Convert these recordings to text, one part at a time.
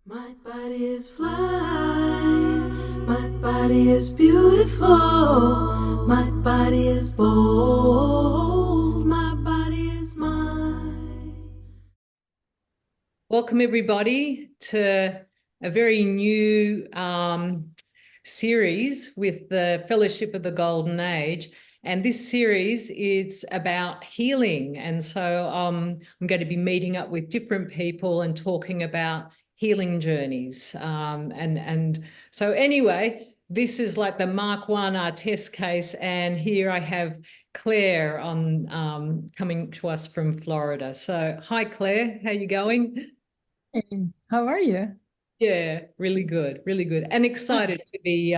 My body is fly, my body is beautiful, my body is bold, my body is mine. Welcome, everybody, to a very new series with the Fellowship of the Golden Age. And this series is about healing. And so I'm going to be meeting up with different people and talking about healing journeys. And so anyway, this is like the Mark I test case. And here I have Claire on coming to us from Florida. So hi, Claire, how you going? Hey, how are you? Yeah, really good, really good. And excited to be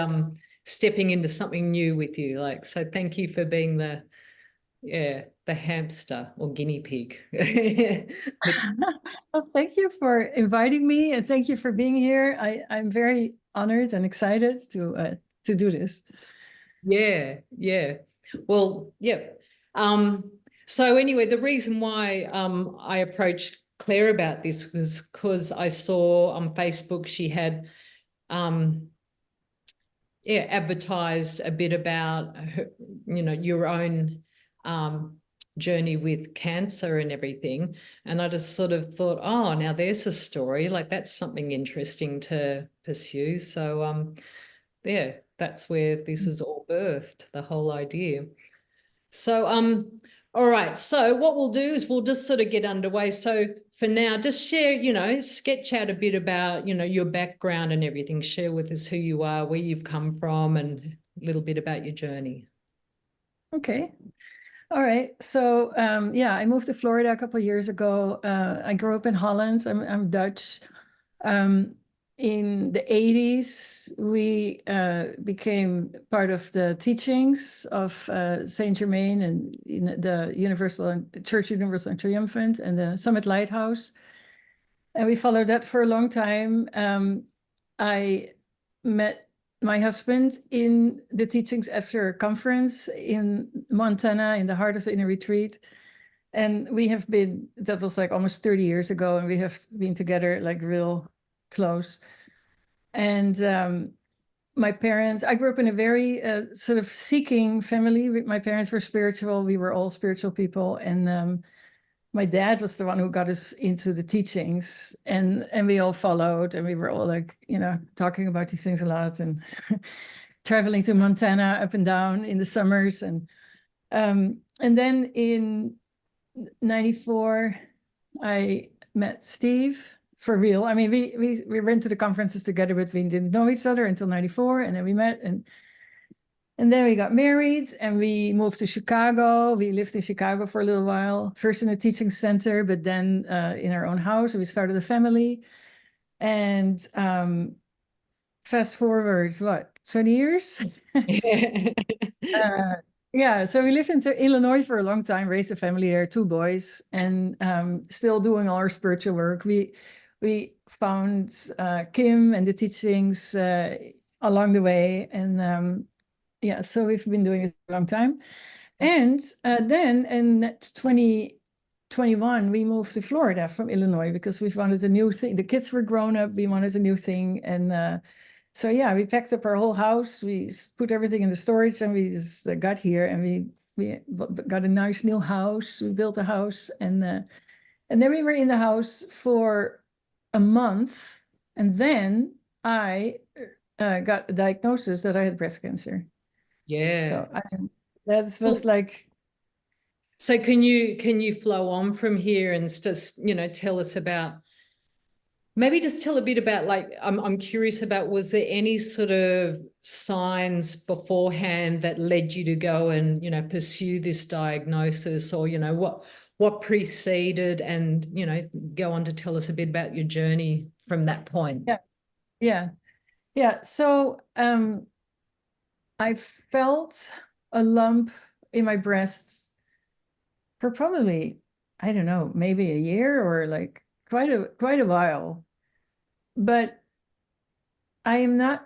stepping into something new with you. Like, so thank you for being the hamster or guinea pig. Well, thank you for inviting me and thank you for being here. I'm very honored and excited to do this. Yeah, yeah. Well, yeah. So anyway, the reason why I approached Claire about this was because I saw on Facebook she had um advertised a bit about her, your own journey with cancer and everything. And I just sort of thought, oh, now there's a story, like that's something interesting to pursue. So yeah, that's where this is all birthed, the whole idea. So all right, so what we'll do is we'll just sort of get underway. So for now, just share, sketch out a bit about, your background and everything. Share with us who you are, where you've come from, and a little bit about your journey. Okay. All right. So yeah, I moved to Florida a couple of years ago. I grew up in Holland. I'm Dutch. In the 80s, we became part of the teachings of Saint Germain and in the Church Universal and Triumphant and the Summit Lighthouse. And we followed that for a long time. I met my husband in the teachings after a conference in Montana in the heart of the inner retreat. And we have been, that was like almost 30 years ago, and we have been together like real close. And my parents, I grew up in a very sort of seeking family. My parents were spiritual. We were all spiritual people. And my dad was the one who got us into the teachings, and we all followed, and we were all like, talking about these things a lot and traveling to Montana up and down in the summers. And then in 94, I met Steve for real. I mean, we went to the conferences together, but we didn't know each other until 94. And then we met and then we got married and we moved to Chicago. We lived in Chicago for a little while, first in a teaching center, but then in our own house. We started a family. And fast forward, what, 20 years? Yeah, so we lived in Illinois for a long time, raised a family there, two boys, and still doing all our spiritual work. We found Kim and the teachings along the way, and yeah, so we've been doing it for a long time. And then in 2021, we moved to Florida from Illinois because we wanted a new thing. The kids were grown up, we wanted a new thing, and so yeah, we packed up our whole house. We put everything in the storage, and we just got here, and we got a nice new house. We built a house, and then we were in the house for a month, and then I got a diagnosis that I had breast cancer. Yeah. So that was like. So can you flow on from here and just tell us about, maybe just tell a bit about, like, I'm curious about, was there any sort of signs beforehand that led you to go and pursue this diagnosis, or what preceded, and go on to tell us a bit about your journey from that point. Yeah. So I felt a lump in my breasts for probably, I don't know, maybe a year or like quite a while. But I am not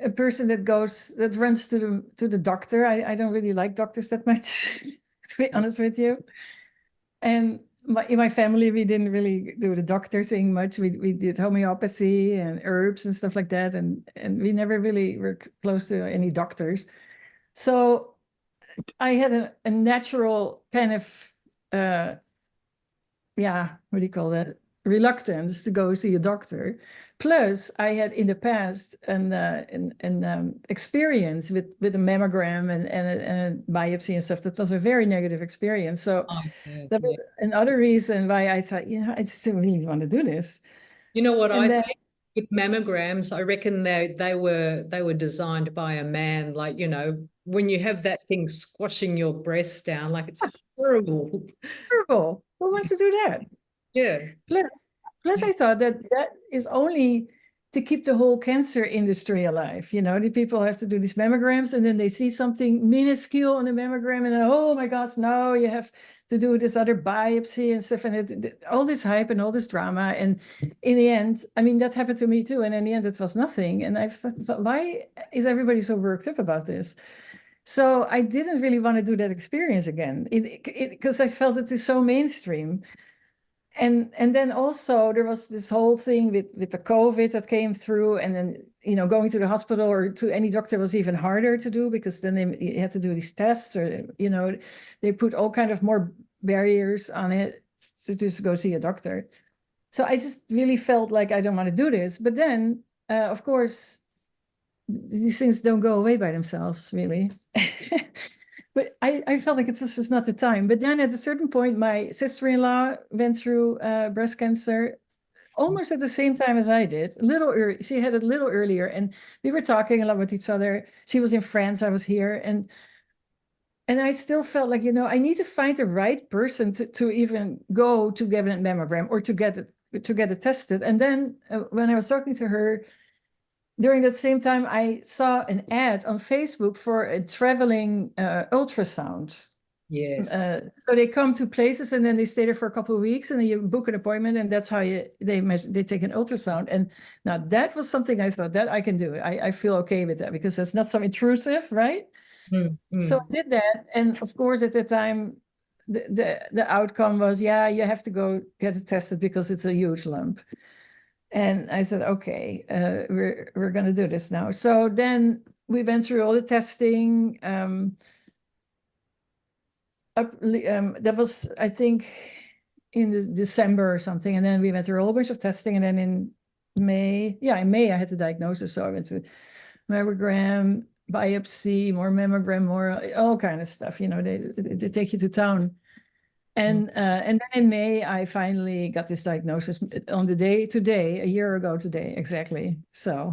a person that runs to the doctor. I don't really like doctors that much, to be honest with you. And in my family, we didn't really do the doctor thing much. We did homeopathy and herbs and stuff like that, and we never really were close to any doctors. So I had a natural kind of what do you call that? Reluctance to go see a doctor. Plus, I had in the past an experience with a mammogram and a biopsy and stuff. That was a very negative experience. So Oh, yeah, that was another reason why I thought, I just didn't really want to do this. You know what And I then, think with mammograms, I reckon they were designed by a man. Like, when you have that thing squashing your breast down, like it's horrible. horrible. Who wants to do that? Yeah. Plus, I thought that is only to keep the whole cancer industry alive. The people have to do these mammograms, and then they see something minuscule on the mammogram, and then, oh my gosh, no, you have to do this other biopsy and stuff, and all this hype and all this drama. And in the end, I mean, that happened to me too. And in the end, it was nothing. And I thought, why is everybody so worked up about this? So I didn't really want to do that experience again, because I felt it is so mainstream. And then also there was this whole thing with the COVID that came through, and then going to the hospital or to any doctor was even harder to do, because then you had to do these tests, or they put all kind of more barriers on it to just go see a doctor. So I just really felt like I don't want to do this. But then of course these things don't go away by themselves, really. But I felt like it was just not the time. But then at a certain point, my sister-in-law went through breast cancer almost at the same time as I did. A little early. She had it a little earlier, and we were talking a lot with each other. She was in France, I was here, and I still felt like, I need to find the right person to even go to get a mammogram or to get it tested. And then when I was talking to her, during that same time, I saw an ad on Facebook for a traveling ultrasound. Yes. So they come to places, and then they stay there for a couple of weeks, and then you book an appointment, and that's how they take an ultrasound. And now that was something I thought that I can do. I feel okay with that, because that's not so intrusive, right? So I did that, and of course at that time, the outcome was, you have to go get it tested because it's a huge lump. And I said, okay, we're going to do this now. So then we went through all the testing. That was, I think, in December or something. And then we went through a whole bunch of testing. And then in May I had the diagnosis. So I went to mammogram, biopsy, more mammogram, more all kind of stuff. They take you to town. And then in May, I finally got this diagnosis on the day today, a year ago today, exactly. So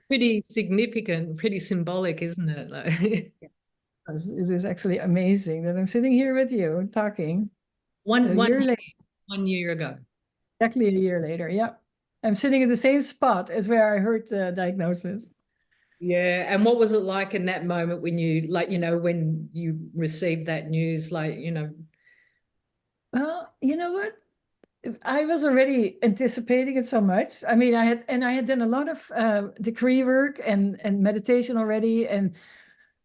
pretty significant, pretty symbolic, isn't it? Like, it is actually amazing that I'm sitting here with you talking one year later. 1 year ago. Exactly a year later. Yeah. I'm sitting in the same spot as where I heard the diagnosis. Yeah. And what was it like in that moment when you, when you received that news, Well, you know what? I was already anticipating it so much. I mean, I had done a lot of decree work and meditation already, and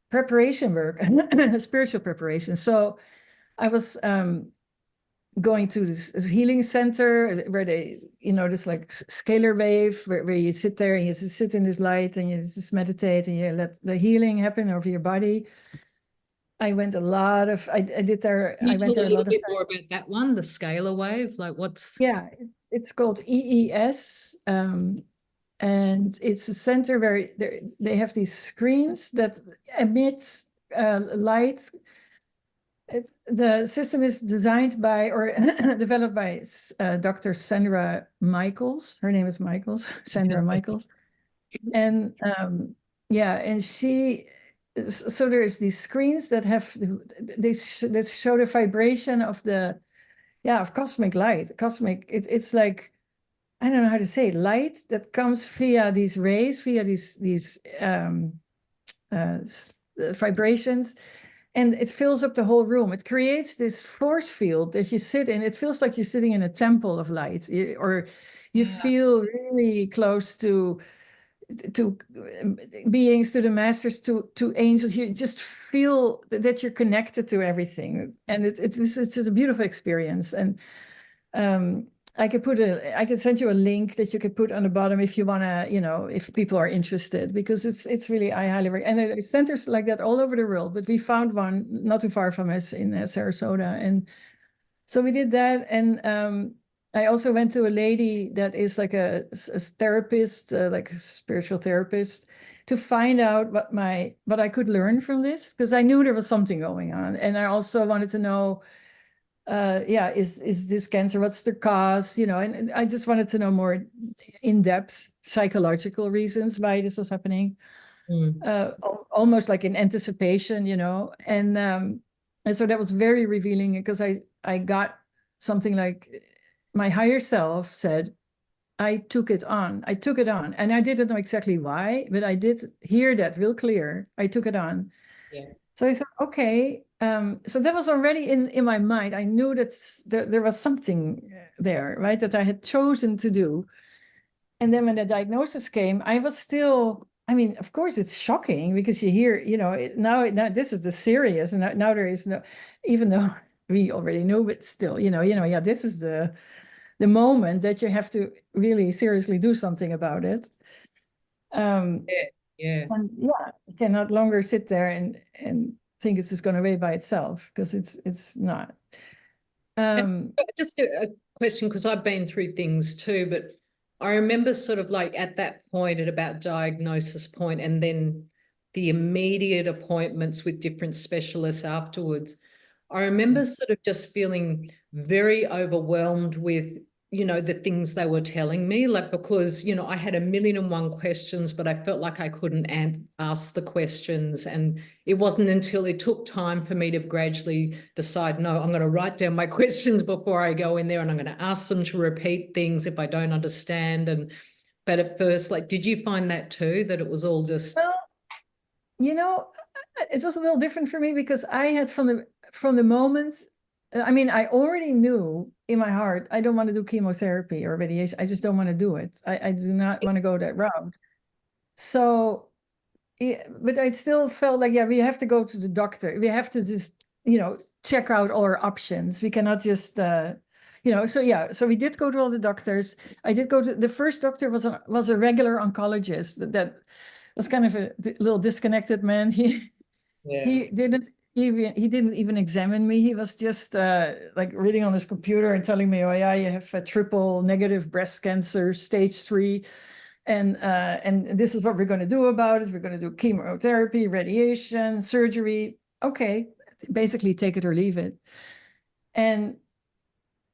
preparation work, spiritual preparation. So I was going to this healing center where they, this like scalar wave where you sit there and you just sit in this light and you just meditate and you let the healing happen over your body. I went a lot of, I did there. Can you I went tell there a a little lot of bit time. more about that one, the scalar wave? Like what's... Yeah, it's called EES. And it's a center where they have these screens that emit light. The system is designed by or developed by Dr. Sandra Michaels. Her name is Michaels, Sandra Michaels. And and so there's these screens that have that show the vibration of of cosmic light. It's like, I don't know how to say it, light that comes via these rays, via these vibrations, and it fills up the whole room. It creates this force field that you sit in. It feels like you're sitting in a temple of light, or you feel really close to to beings, to the masters, to angels. You just feel that you're connected to everything, and it's just a beautiful experience. And I could send you a link that you could put on the bottom if you want to, if people are interested, because it's really, I highly recommend. And there's centers like that all over the world, but we found one not too far from us in Sarasota. And so we did that. And I also went to a lady that is like a therapist, like a spiritual therapist, to find out what I could learn from this, because I knew there was something going on. And I also wanted to know, is this cancer? What's the cause? And I just wanted to know more in-depth psychological reasons why this was happening. Almost like in anticipation, and so that was very revealing, because I got something like, my higher self said, I took it on, and I didn't know exactly why, but I did hear that real clear. I took it on. Yeah. So I thought, okay, so that was already in my mind. I knew that there was something there, right, that I had chosen to do. And then when the diagnosis came, I was still, I mean, of course, it's shocking, because you hear, now this is the serious, and now there is no, even though we already knew, but still, this is the moment that you have to really seriously do something about it. Yeah. And you can no longer sit there and think it's just going away by itself, because it's not. Just a question, because I've been through things too, but I remember sort of like at that point, at about diagnosis point, and then the immediate appointments with different specialists afterwards, I remember sort of just feeling very overwhelmed with, the things they were telling me, like, because, I had 1,000,001 questions, but I felt like I couldn't ask the questions. And it wasn't until it took time for me to gradually decide, no, I'm going to write down my questions before I go in there, and I'm going to ask them to repeat things if I don't understand. But at first, like, did you find that too, that it was all just... Well, it was a little different for me, because I had from the moment, I mean, I already knew in my heart, I don't want to do chemotherapy or radiation. I just don't want to do it. I do not want to go that route. So, but I still felt like, we have to go to the doctor. We have to just, check out all our options. We cannot just, so we did go to all the doctors. I did go to, the first doctor was a regular oncologist that was kind of a little disconnected man. He didn't even examine me. He was just like reading on his computer and telling me, oh yeah, you have a triple negative breast cancer, stage 3. And this is what we're going to do about it. We're going to do chemotherapy, radiation, surgery. Okay, basically take it or leave it. And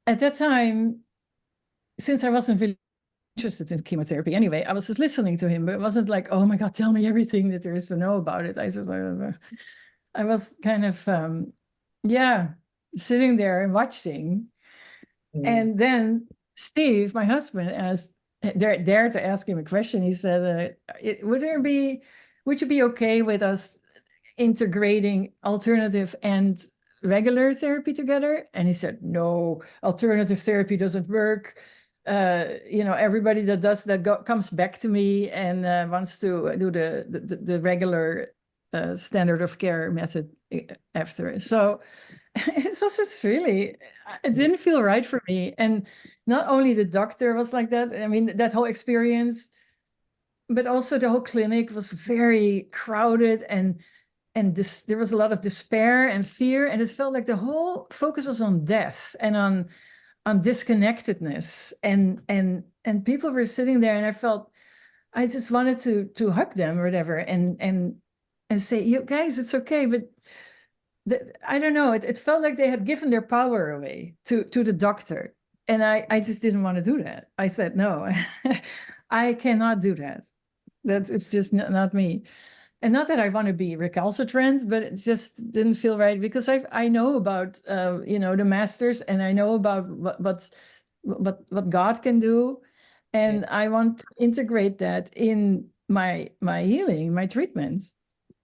at that time, since I wasn't really interested in chemotherapy anyway, I was just listening to him, but it wasn't like, oh my God, tell me everything that there is to know about it. I was kind of, sitting there and watching. And then Steve, my husband, dared to ask him a question. He said, would you be okay with us integrating alternative and regular therapy together? And he said, no, alternative therapy doesn't work. Everybody that does that comes back to me and wants to do the regular standard of care method after. So it was just really, it didn't feel right for me. And not only the doctor was like that, I mean, that whole experience, but also the whole clinic was very crowded, and there was a lot of despair and fear, and it felt like the whole focus was on death and on disconnectedness, and people were sitting there, and I felt I just wanted to hug them or whatever, and say, you guys, it's okay. But I don't know, it felt like they had given their power away to the doctor, and I just didn't want to do that. I said, no, I cannot do that. It's just not me. And not that I want to be recalcitrant, but it just didn't feel right, because I know about the masters, and I know about what God can do, and I want to integrate that in my healing, my treatment.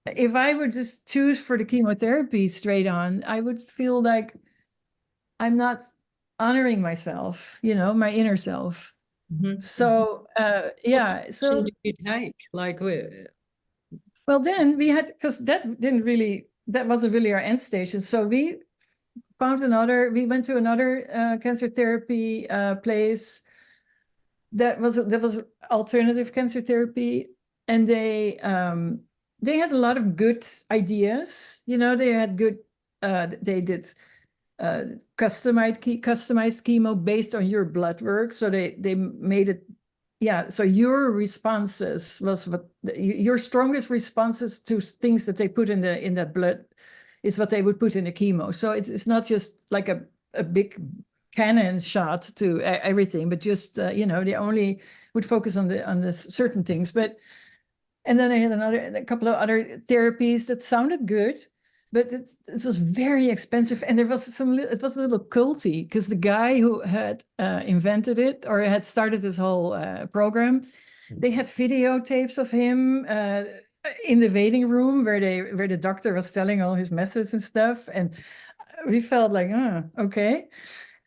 If I would just choose for the chemotherapy straight on, I would feel like I'm not honoring myself, my inner self. Mhm. So yeah, What so did you take? Like, well then we had, because that wasn't really our end station. So we went to another cancer therapy place that was alternative cancer therapy, and they had a lot of good ideas. They had good. They did customized chemo based on your blood work. So they made it. Yeah. So your responses was what your strongest responses to things that they put in that blood is what they would put in the chemo. So it's not just like a big cannon shot to everything, but just they only would focus on the certain things. But and then I had a couple of other therapies that sounded good, but it was very expensive, and it was a little culty, because the guy who had invented it or had started this whole program, they had videotapes of him in the waiting room where the doctor was telling all his methods and stuff, and we felt like, oh, okay.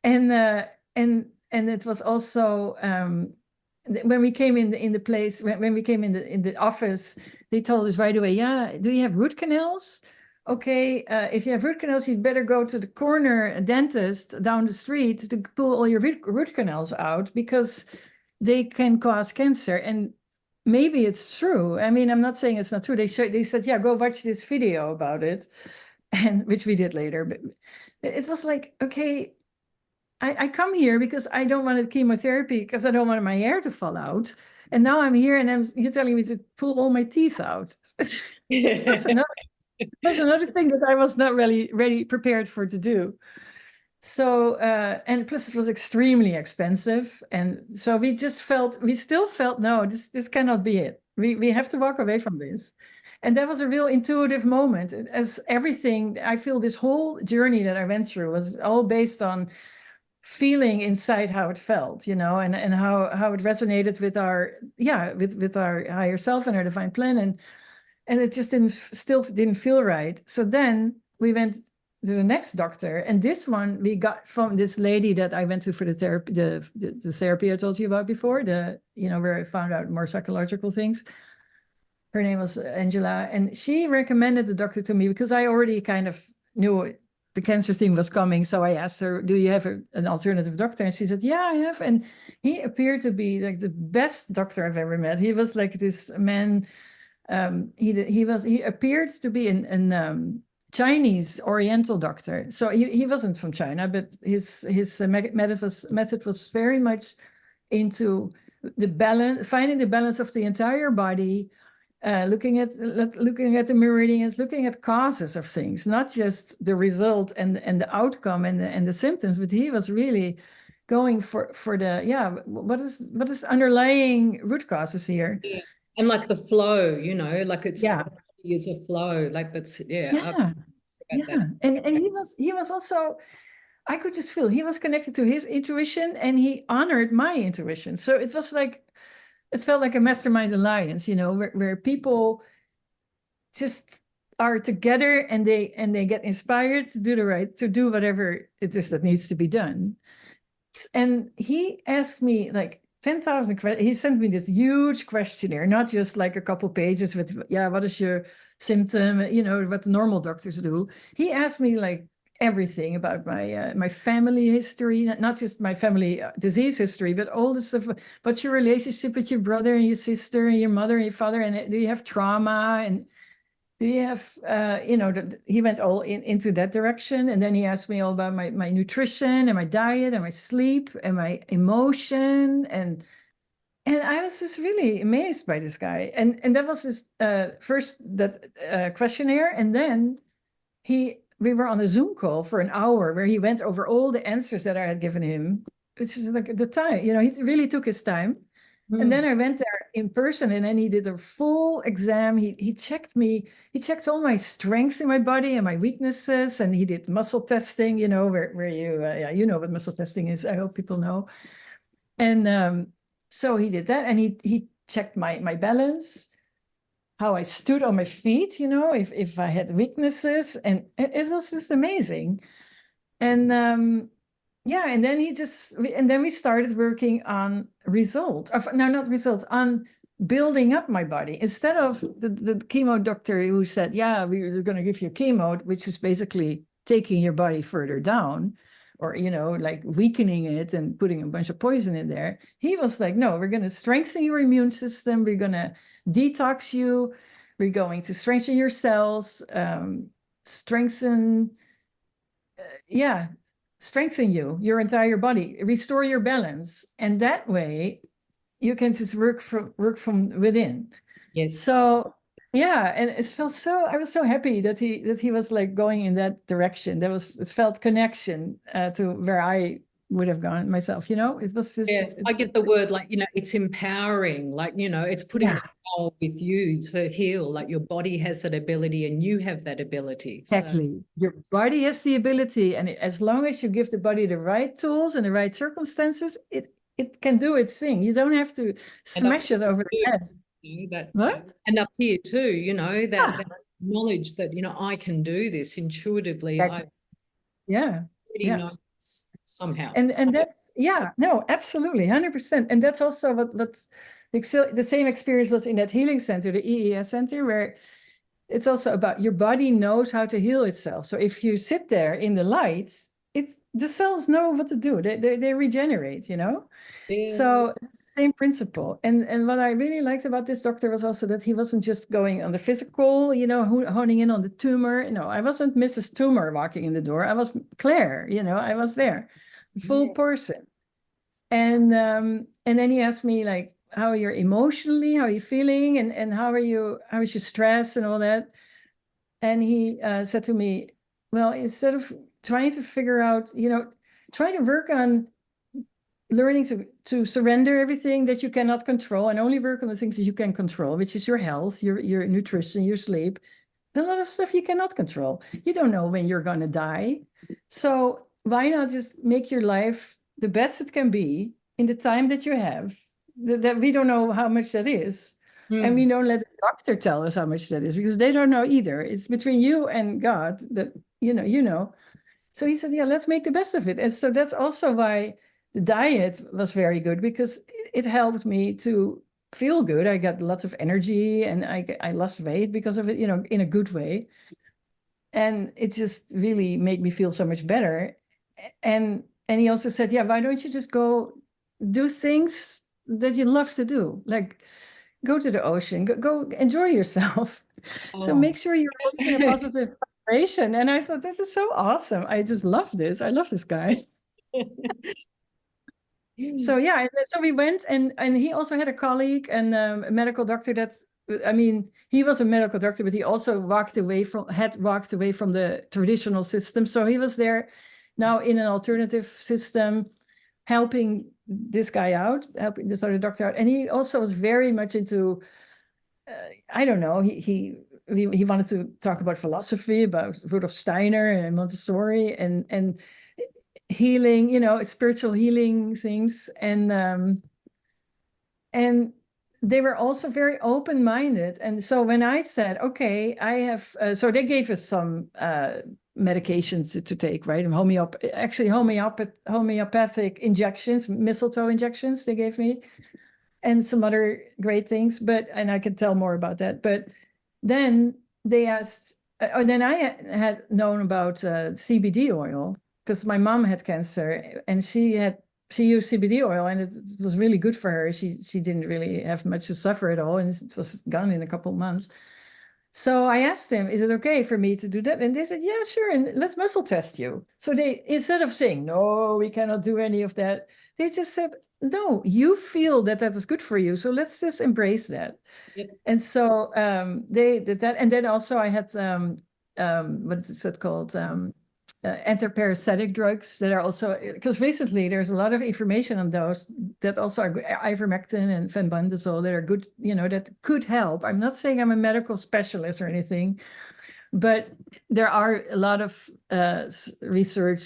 And it was also when we came in the place, when we came in the office, they told us right away, yeah, do you have root canals? Okay, if you have root canals, you'd better go to the corner dentist down the street to pull all your root canals out, because they can cause cancer. And maybe it's true. I mean, I'm not saying it's not true. They said, yeah, go watch this video about it, and which we did later. But it was like, okay, I come here because I don't want chemotherapy, because I don't want my hair to fall out. And now I'm here and you're telling me to pull all my teeth out. It was another thing that I was not really ready, prepared for to do. So, and plus it was extremely expensive. And so we still felt, no, this cannot be it. We have to walk away from this. And that was a real intuitive moment. As everything, I feel this whole journey that I went through was all based on feeling inside how it felt, and how it resonated with our higher self and our divine plan, and it just still didn't feel right. So then we went to the next doctor, and this one we got from this lady that I went to for the therapy, the therapy I told you about before, where I found out more psychological things. Her name was Angela, and she recommended the doctor to me because I already kind of knew the cancer thing was coming. So I asked her, do you have an alternative doctor? And she said, yeah, I have. And he appeared to be like the best doctor I've ever met. He was like this man. He appeared to be an Chinese Oriental doctor. So he wasn't from China, but his method was very much into the balance, finding the balance of the entire body, looking at the meridians, looking at causes of things, not just the result and the outcome and the symptoms, but he was really going for the what is underlying root causes here. Yeah. And like the flow, like it's is a flow, like that's yeah. And he was also, I could just feel he was connected to his intuition, and he honored my intuition. So it was like, it felt like a mastermind alliance, where people just are together and they get inspired to do whatever it is that needs to be done. And he asked me like 10,000 questions. He sent me this huge questionnaire, not just like a couple pages with, what is your symptom, what the normal doctors do. He asked me like everything about my family history, not just my family disease history, but all the stuff. What's your relationship with your brother and your sister and your mother and your father? And do you have trauma? And do you have, he went all into that direction. And then he asked me all about my nutrition and my diet and my sleep and my emotion. And I was just really amazed by this guy. And that was his first questionnaire. And then we were on a Zoom call for an hour where he went over all the answers that I had given him, which is like the time, he really took his time. And then I went there in person, and then he did a full exam. He checked me. He checked all my strengths in my body and my weaknesses, and he did muscle testing. Where you know what muscle testing is. I hope people know. And so he did that, and he checked my balance, how I stood on my feet. If I had weaknesses, and it was just amazing. And yeah, and then we started working on results. No, not results, on building up my body. Instead of the chemo doctor who said, yeah, we're going to give you chemo, which is basically taking your body further down, or, like weakening it and putting a bunch of poison in there. He was like, no, we're going to strengthen your immune system. We're going to detox you. We're going to strengthen your cells, strengthen your entire body, restore your balance. And that way you can just work from within. Yes. So yeah, and I was so happy that he was like going in that direction. It felt connection to where I would have gone myself, it was just, yes, I get the word, like, it's empowering, like, it's putting the power with you to heal, like your body has that ability and you have that ability. Exactly. Your body has the ability, and as long as you give the body the right tools and the right circumstances, it can do its thing. You don't have to smash it over the head. What? And up here too, that knowledge that, I can do this intuitively. Exactly. I really know somehow. And that's, no, absolutely, 100%. And that's also what the same experience was in that healing center, the EES center, where it's also about your body knows how to heal itself. So if you sit there in the light, the cells know what to do. They regenerate, Yeah. So it's the same principle. And what I really liked about this doctor was also that he wasn't just going on the physical, honing in on the tumor. No, I wasn't Mrs. Tumor walking in the door. I was Claire, I was there, full person. And then he asked me, like, how are you emotionally, how are you feeling, and how is your stress and all that. And he said to me, well, instead of trying to figure out, try to work on learning to surrender everything that you cannot control and only work on the things that you can control, which is your health, your nutrition, your sleep. A lot of stuff you cannot control. You don't know when you're going to die. So why not just make your life the best it can be in the time that you have, that we don't know how much that is. And we don't let the doctor tell us how much that is, because they don't know either. It's between you and God that, So he said, yeah, let's make the best of it. And so that's also why the diet was very good, because it helped me to feel good. I got lots of energy and I lost weight because of it, in a good way. And it just really made me feel so much better. And he also said, yeah, why don't you just go do things that you love to do? Like go to the ocean, go enjoy yourself. So make sure you're in a positive vibration. And I thought, this is so awesome. I just love this. I love this guy. So yeah, so we went, and he also had a colleague and a medical doctor he was a medical doctor, but he also walked away from the traditional system. So he was there now in an alternative system, helping this guy out, helping this other doctor out. And he also was very much into, I don't know, he wanted to talk about philosophy, about Rudolf Steiner and Montessori and healing, spiritual healing things. And they were also very open-minded. And so when I said, okay, I have, so they gave us some medications to take, right? And homeopathic injections, mistletoe injections they gave me, and some other great things. And I can tell more about that. But then they asked, then I had known about CBD oil, because my mom had cancer and she used CBD oil, and it was really good for her. She didn't really have much to suffer at all, and it was gone in a couple of months. So I asked them, is it okay for me to do that? And they said, yeah, sure. And let's muscle test you. So they, instead of saying, no, we cannot do any of that, they just said, no, you feel that is good for you. So let's just embrace that. Yep. And so they did that. And then also I had, what is it called? Antiparasitic drugs that are also, because recently there's a lot of information on those that also are ivermectin and fenbendazole that are good, that could help. I'm not saying I'm a medical specialist or anything, but there are a lot of research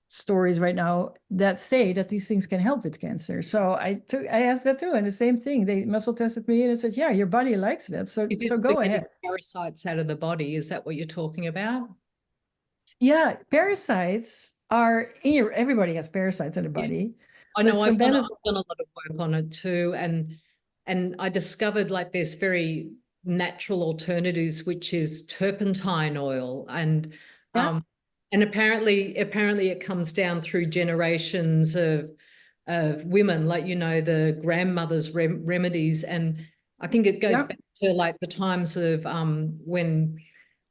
stories right now that say that these things can help with cancer. So I asked that too, and the same thing. They muscle tested me and it said, yeah, your body likes that. So go ahead. Parasites out of the body, is that what you're talking about? Yeah, parasites are in your, everybody has parasites in the body. I know I've done a lot of work on it too, and I discovered like there's very natural alternatives, which is turpentine oil, and apparently it comes down through generations of women, like, you know, the grandmother's remedies, and I think it goes back to like the times of when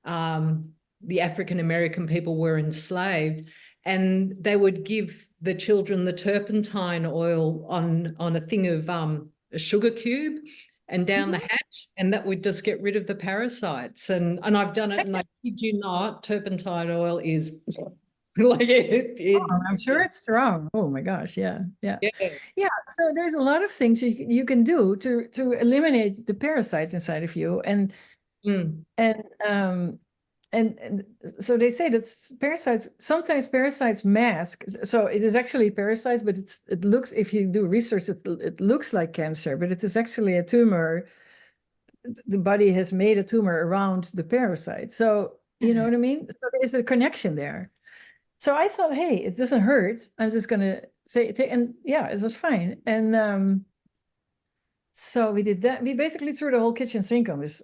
the African American people were enslaved, and they would give the children the turpentine oil on a thing of a sugar cube and down the hatch, and that would just get rid of the parasites. And I've done it, and I kid you not, turpentine oil is like I'm sure it's strong. Oh my gosh, yeah. So there's a lot of things you can do to eliminate the parasites inside of you, and so they say that sometimes parasites mask. So it is actually parasites, but it looks, if you do research, it looks like cancer, but it is actually a tumor. The body has made a tumor around the parasite. So you know what I mean? So there's a connection there. So I thought, hey, it doesn't hurt. I'm just gonna say, and yeah, it was fine. And so we did that. We basically threw the whole kitchen sink on this.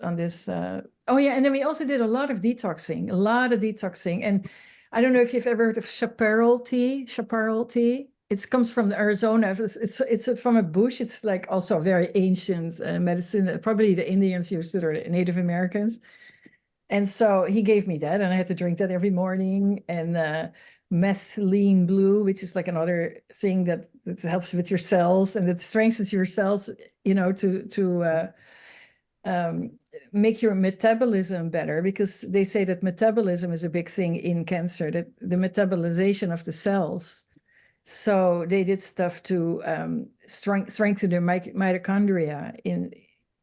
Oh yeah, and then we also did a lot of detoxing. And I don't know if you've ever heard of chaparral tea. It comes from Arizona. It's from a bush. It's like also very ancient medicine. Probably the Indians used it, or the Native Americans. And so he gave me that, and I had to drink that every morning. And methylene blue, which is like another thing that helps with your cells, and it strengthens your cells, you know, to make your metabolism better, because they say that metabolism is a big thing in cancer, that the metabolization of the cells. So they did stuff to strengthen their mitochondria in,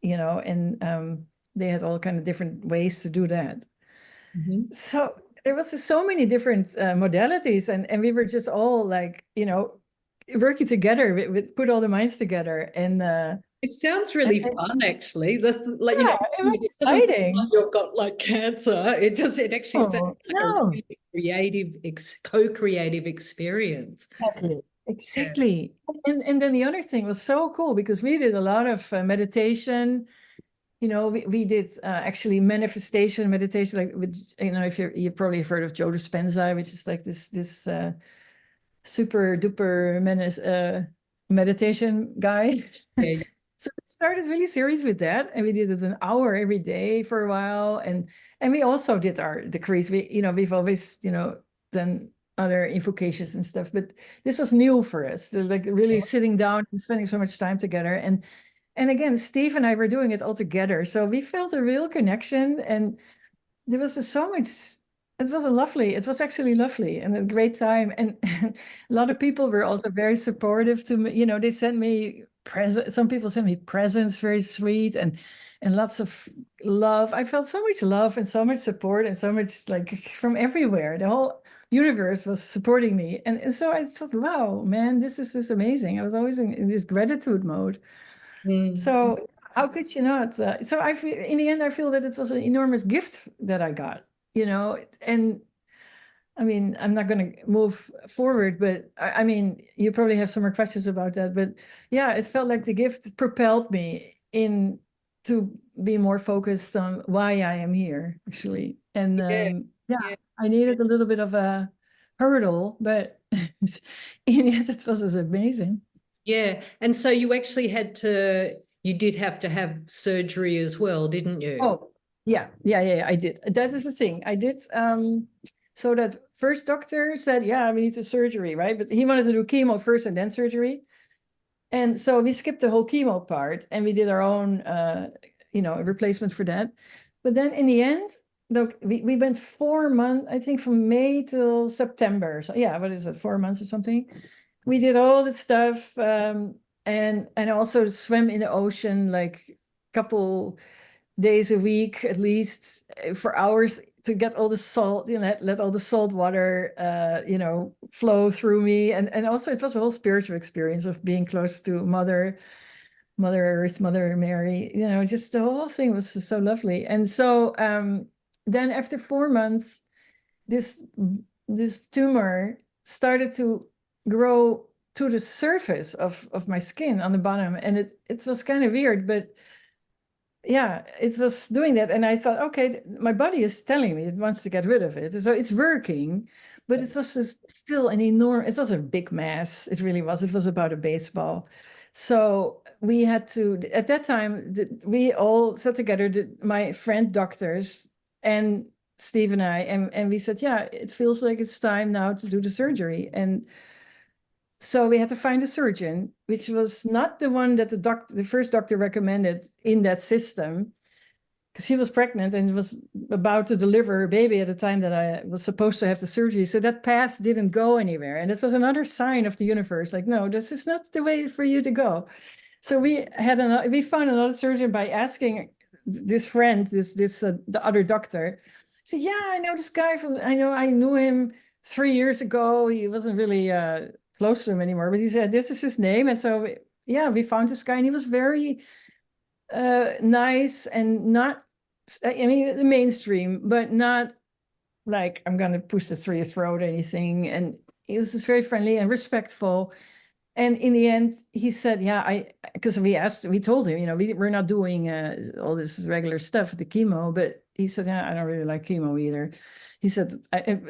you know, and they had all kind of different ways to do that. So there was so many different modalities, and we were just all like, you know, working together, with put all the minds together. And it sounds really fun, actually. That's like, you know, it was exciting. Like you've got like cancer. It actually sounds like a really creative, co-creative experience. Exactly. And then the other thing was so cool, because we did a lot of meditation. You know, we did actually manifestation meditation, like with, you know, if you've probably heard of Joe Dispenza, which is like this super duper meditation guy. Yeah. So we started really serious with that, and we did it an hour every day for a while, and we also did our decrees. We've always, you know, done other invocations and stuff, but this was new for us, like really sitting down and spending so much time together. And again, Steve and I were doing it all together. So we felt a real connection, and there was so much, it was actually lovely and a great time. And a lot of people were also very supportive to me. You know, they sent me presents. Some people sent me presents, very sweet, and lots of love. I felt so much love and so much support and so much, like, from everywhere. The whole universe was supporting me. And so I thought, wow, man, this is amazing. I was always in this gratitude mode. So how could you not? So in the end, I feel that it was an enormous gift that I got, you know. And I mean, I'm not going to move forward, but I mean, you probably have some more questions about that. But yeah, it felt like the gift propelled me in to be more focused on why I am here, actually. And I needed a little bit of a hurdle, but in the end, it was amazing. Yeah. And so you actually you did have to have surgery as well, didn't you? Oh, yeah, I did. That is the thing. I did. So that first doctor said, yeah, we need a surgery, right? But he wanted to do chemo first and then surgery. And so we skipped the whole chemo part, and we did our own, replacement for that. But then in the end, look, we went 4 months, I think, from May till September. So yeah, what is it, 4 months or something? We did all that stuff, and also swim in the ocean like a couple days a week at least, for hours, to get all the salt, you know, let all the salt water, flow through me. And also it was a whole spiritual experience of being close to Mother Earth, Mother Mary, you know, just the whole thing was so lovely. And so then after 4 months, this tumor started to grow to the surface of my skin on the bottom, and it was kind of weird, but yeah, it was doing that, and I thought, okay, my body is telling me it wants to get rid of it, so it's working. But it was still an enormous, it was a big mass. It really was. It was about a baseball. So we had to, at that time, we all sat together, my friend doctors and Steve and I, and we said, yeah, it feels like it's time now to do the surgery. And so we had to find a surgeon, which was not the one that the first doctor recommended in that system, because she was pregnant and was about to deliver a baby at the time that I was supposed to have the surgery. So that path didn't go anywhere. And it was another sign of the universe, like, no, this is not the way for you to go. So we found another surgeon by asking this friend, the other doctor. He said, yeah, I know this guy I knew him 3 years ago. He wasn't really close to him anymore, but he said, this is his name. And so, yeah, we found this guy, and he was very nice and not, I mean, the mainstream, but not like, I'm going to push this through your throat or anything. And he was just very friendly and respectful. And in the end, he said, yeah, because we told him, we're not doing all this regular stuff, the chemo, but he said, yeah, I don't really like chemo either. He said,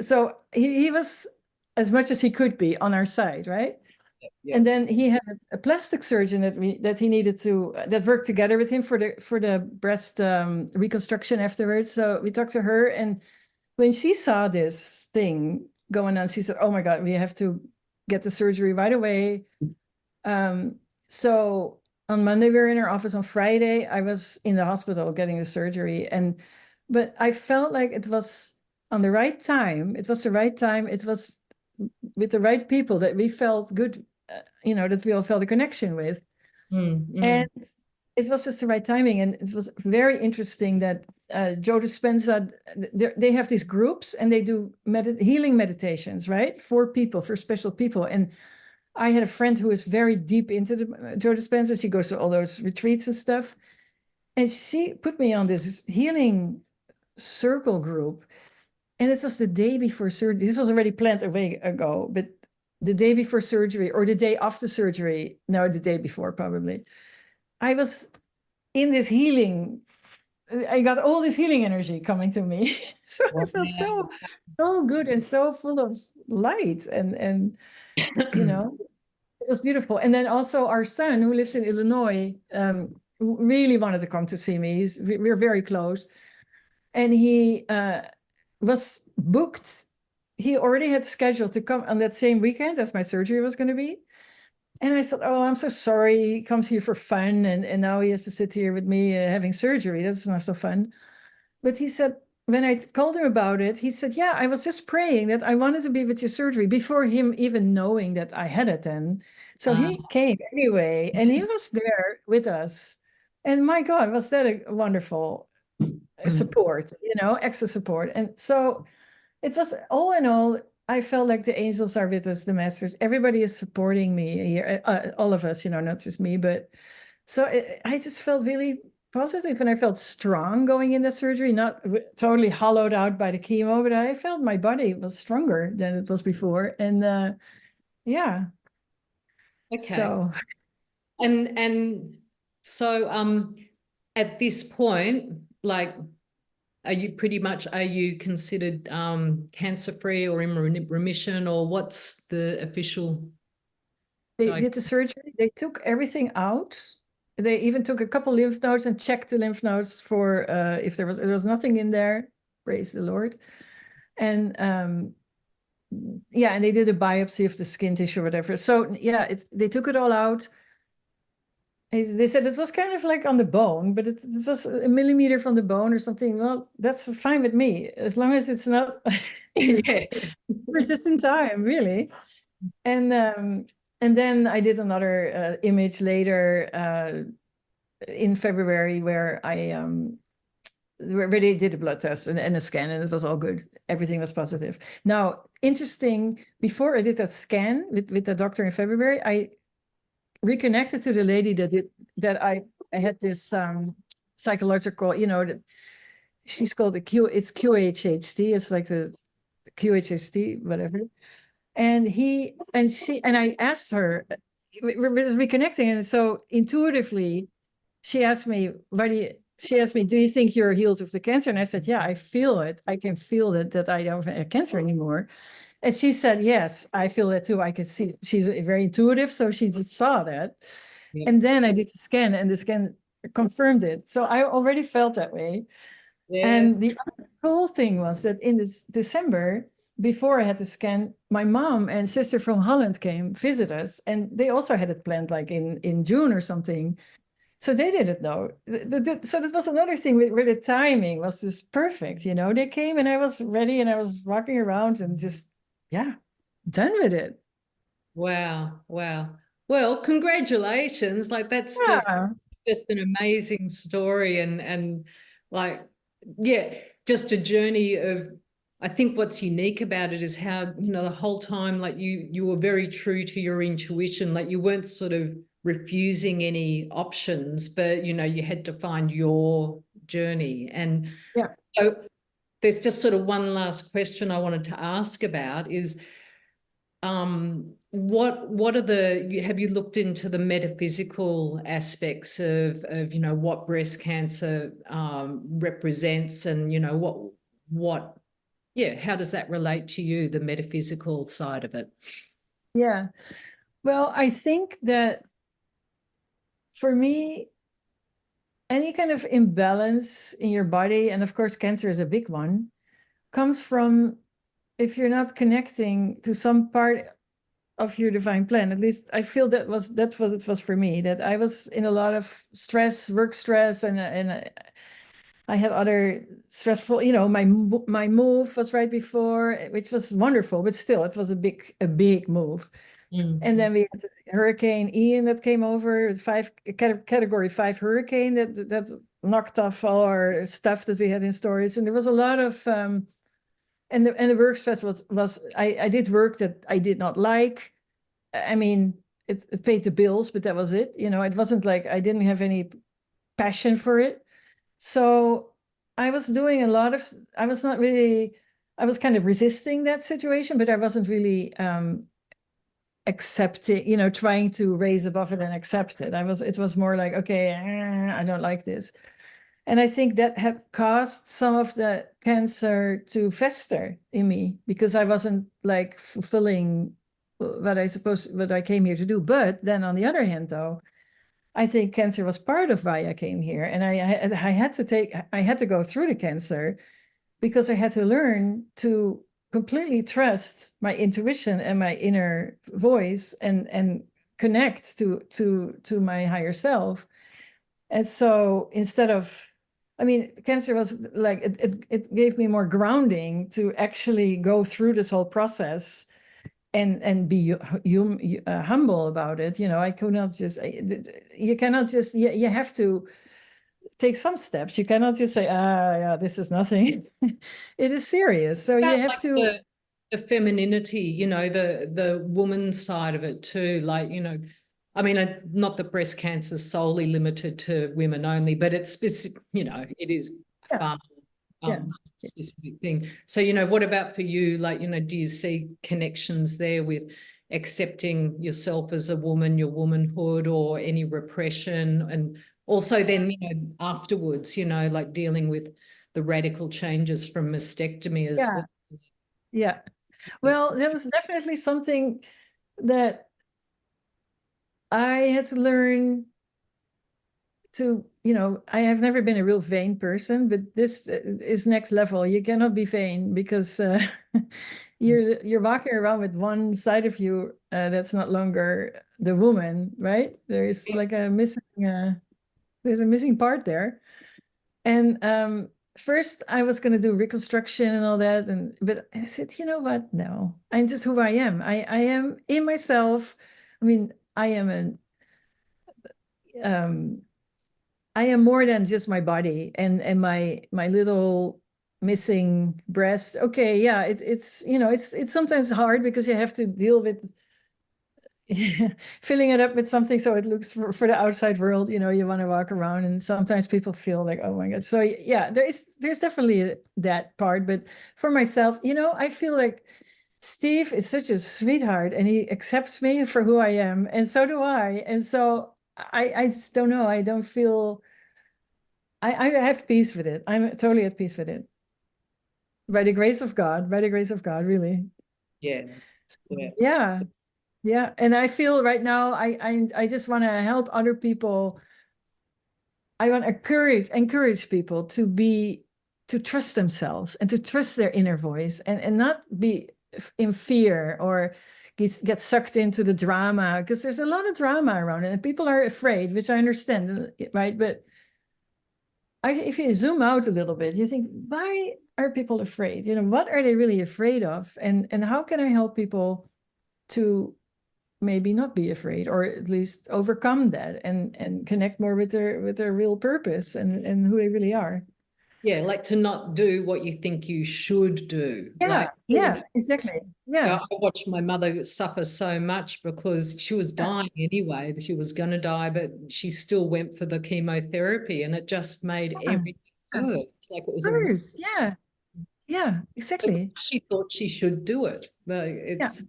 so he was as much as he could be on our side, right? Yeah. And then he had a plastic surgeon that he needed to, that worked together with him for the breast reconstruction afterwards. So we talked to her, and when she saw this thing going on, she said, oh my God, we have to get the surgery right away. So on Monday, we were in her office. On Friday, I was in the hospital getting the surgery. But I felt like it was on the right time. It was the right time. It was with the right people that we felt good, that we all felt a connection with. And it was just the right timing. And it was very interesting that Joe Dispenza, they have these groups, and they do healing meditations, right? For special people. And I had a friend who is very deep into Joe Dispenza. She goes to all those retreats and stuff. And she put me on this healing circle group. And it was the day before surgery. This was already planned a week ago, but the day before surgery, or the day after surgery, no, the day before probably, I was in this healing. I got all this healing energy coming to me. So I felt so good and so full of light, and it was beautiful. And then also our son, who lives in Illinois, really wanted to come to see me. We're very close. And he was booked. He already had scheduled to come on that same weekend as my surgery was going to be. And I said, oh, I'm so sorry. He comes here for fun. And now he has to sit here with me having surgery. That's not so fun. But he said, when I told him about it, he said, yeah, I was just praying that I wanted to be with your surgery, before him even knowing that I had it then. So he came anyway, and he was there with us. And my God, was that a wonderful support, extra support. And so it was, all in all, I felt like the angels are with us, the masters. Everybody is supporting me here, all of us, not just me. But so I just felt really positive, and I felt strong going in the surgery, not totally hollowed out by the chemo, but I felt my body was stronger than it was before. And yeah. Okay. So. And so at this point, like, are you considered cancer-free or in remission, or what's the official? They did the surgery. They took everything out. They even took a couple lymph nodes and checked the lymph nodes for if there was nothing in there. Praise the Lord. And and they did a biopsy of the skin tissue or whatever. So yeah, they took it all out. They said it was kind of like on the bone, but it was a millimeter from the bone or something. Well, that's fine with me, as long as it's not. We're just in time, really. And then I did another image later in February, where where they did a blood test and a scan, and it was all good. Everything was positive. Now, interesting, before I did that scan with the doctor in February, I reconnected to the lady that I had this psychological, she's called it's QHHT. It's like the QHHT, whatever. And I asked her, we're just reconnecting. And so intuitively, she asked me, do you think you're healed of the cancer? And I said, yeah, I feel it. I can feel it, that I don't have cancer anymore. And she said, yes, I feel that too. I could see, she's very intuitive. So she just saw that. Yeah. And then I did the scan, and the scan confirmed it. So I already felt that way. Yeah. And the other cool thing was that in this December, before I had the scan, my mom and sister from Holland came visit us, and they also had it planned like in June or something. So they didn't know. So that was another thing where the timing was just perfect. You know, they came and I was ready and I was walking around and just, yeah, done with it. Wow. Wow. Well, congratulations. Like that's Yeah. just an amazing story and like, yeah, just a journey of, I think what's unique about it is how, the whole time, like you were very true to your intuition, like you weren't sort of refusing any options, but, you had to find your journey. And Yeah. so there's just sort of one last question I wanted to ask about is, what are have you looked into the metaphysical aspects of what breast cancer represents, and what yeah, how does that relate to you, the metaphysical side of it? Yeah. Well, I think that for me, any kind of imbalance in your body, and of course, cancer is a big one, comes from if you're not connecting to some part of your divine plan. At least I feel that's what it was for me. That I was in a lot of stress, work stress, and I had other stressful. My move was right before, which was wonderful, but still, it was a big move. And then we had Hurricane Ian that came over, category 5 hurricane that knocked off all our stuff that we had in storage. And there was a lot of and the work stress was I did work that I did not like. I mean, it paid the bills, but that was it. It wasn't like I didn't have any passion for it. So I was doing I was not really, I was kind of resisting that situation, but I wasn't really accepting, trying to raise above it and accept it. It was more like, okay, I don't like this. And I think that had caused some of the cancer to fester in me because I wasn't like fulfilling what I came here to do. But then on the other hand, though, I think cancer was part of why I came here. And I had to go through the cancer because I had to learn to completely trust my intuition and my inner voice and connect to my higher self. And so instead of, I mean, cancer was like, it gave me more grounding to actually go through this whole process and be humble about it. I could not just, you cannot just, you have to take some steps. You cannot just say, yeah, this is nothing. It is serious. So you have Like to. the femininity, the woman side of it too. Like, I mean, not that breast cancer is solely limited to women only, but it's specific, it is Yeah, yeah. specific thing. So, what about for you? Like, do you see connections there with accepting yourself as a woman, your womanhood, or any repression? And also then, afterwards, like dealing with the radical changes from mastectomy as Yeah, well. yeah. Well, there was definitely something that I had to learn to, I have never been a real vain person, but this is next level. You cannot be vain because you're walking around with one side of you that's not longer the woman, right? There is like there's a missing part there. And first I was going to do reconstruction and all that, but I said, you know what? No, I'm just who I am. I am in myself. I mean, um, I am more than just my body and my little missing breast. Okay, yeah, it's sometimes hard because you have to deal with filling it up with something so it looks for the outside world. You want to walk around, and sometimes people feel like, oh my god. So yeah, there's definitely that part, but for myself, I feel like Steve is such a sweetheart and he accepts me for who I am, and so do I. And so I just don't know. I don't feel I have peace with it. I'm totally at peace with it. By the grace of God, by the grace of God, really. Yeah. Yeah. Yeah. Yeah. And I feel right now I just want to help other people. I want to encourage people to trust themselves and to trust their inner voice, and not be in fear or get sucked into the drama, because there's a lot of drama around it and people are afraid, which I understand, right? But if you zoom out a little bit, you think, why are people afraid? What are they really afraid of? And how can I help people to maybe not be afraid, or at least overcome that, and connect more with their real purpose and who they really are. Yeah, like to not do what you think you should do. Yeah, exactly. Yeah. I watched my mother suffer so much because she was dying anyway. She was going to die, but she still went for the chemotherapy, and it just made everything worse. Like it was First, yeah, exactly. she thought she should do it. It's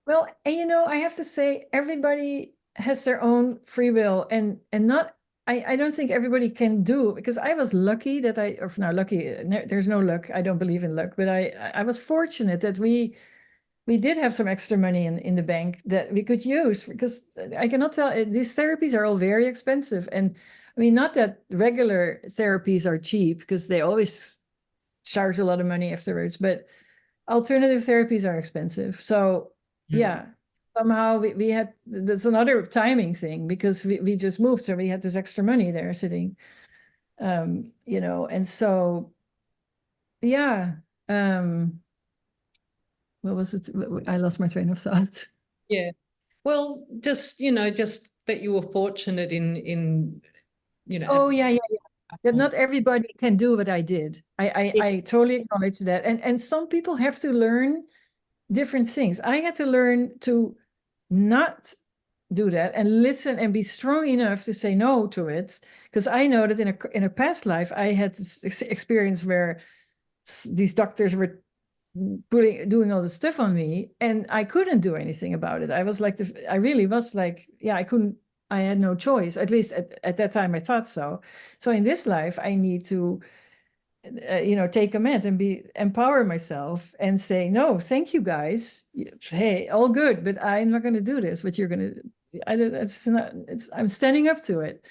Well, and I have to say, everybody has their own free will, and not. I don't think everybody can do, because I was lucky that there's no luck. I don't believe in luck, but I was fortunate that we did have some extra money in the bank that we could use, because I cannot tell, these therapies are all very expensive. And I mean, not that regular therapies are cheap, because they always charge a lot of money afterwards, but alternative therapies are expensive. So yeah, somehow we had, that's another timing thing, because we just moved, so we had this extra money there sitting, and so yeah. What was it? I lost my train of thought. Yeah. Well, just that you were fortunate in Oh yeah. That not everybody can do what I did. I totally acknowledge that. And some people have to learn different things. I had to learn to not do that and listen and be strong enough to say no to it, because I know that in a past life I had this experience where these doctors were doing all the stuff on me, and I couldn't do anything about it. I was like, I really was like, yeah, I had no choice. At least at that time I thought so. So in this life I need to take command and empower myself and say, no, thank you guys, hey, all good, but I'm not going to do this, but you're going to, I'm standing up to it.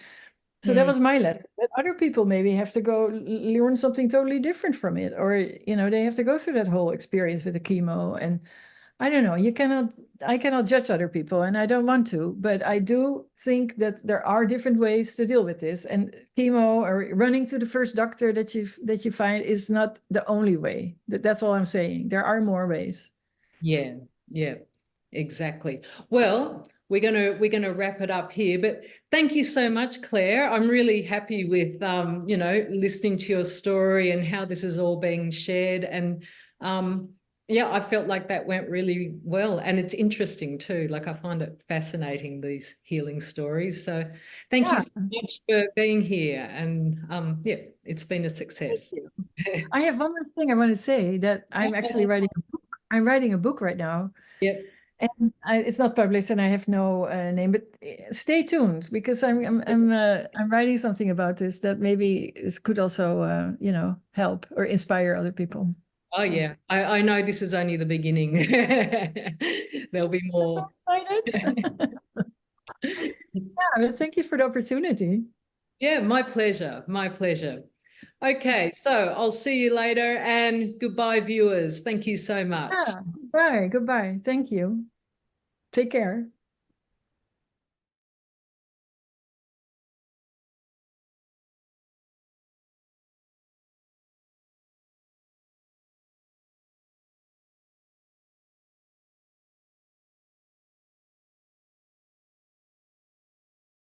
So that was my lesson. That other people maybe have to go learn something totally different from it, or they have to go through that whole experience with the chemo. And I don't know, I cannot judge other people, and I don't want to, but I do think that there are different ways to deal with this, and chemo or running to the first doctor that you find is not the only way. That's all I'm saying. There are more ways. Yeah, exactly. Well, we're gonna wrap it up here, but thank you so much, Claire. I'm really happy with listening to your story and how this is all being shared, and yeah, I felt like that went really well, and it's interesting too. Like I find it fascinating, these healing stories. So thank you so much for being here, and yeah, it's been a success. I have one more thing I want to say, that I'm actually writing a book. I'm writing a book right now. Yep. And it's not published, and I have no name. But stay tuned, because I'm writing something about this that maybe could also help or inspire other people. Oh yeah, I know this is only the beginning. There'll be more. I'm so excited. Yeah, thank you for the opportunity. Yeah, my pleasure. My pleasure. Okay, so I'll see you later, and goodbye, viewers. Thank you so much. Yeah, goodbye. Thank you. Take care.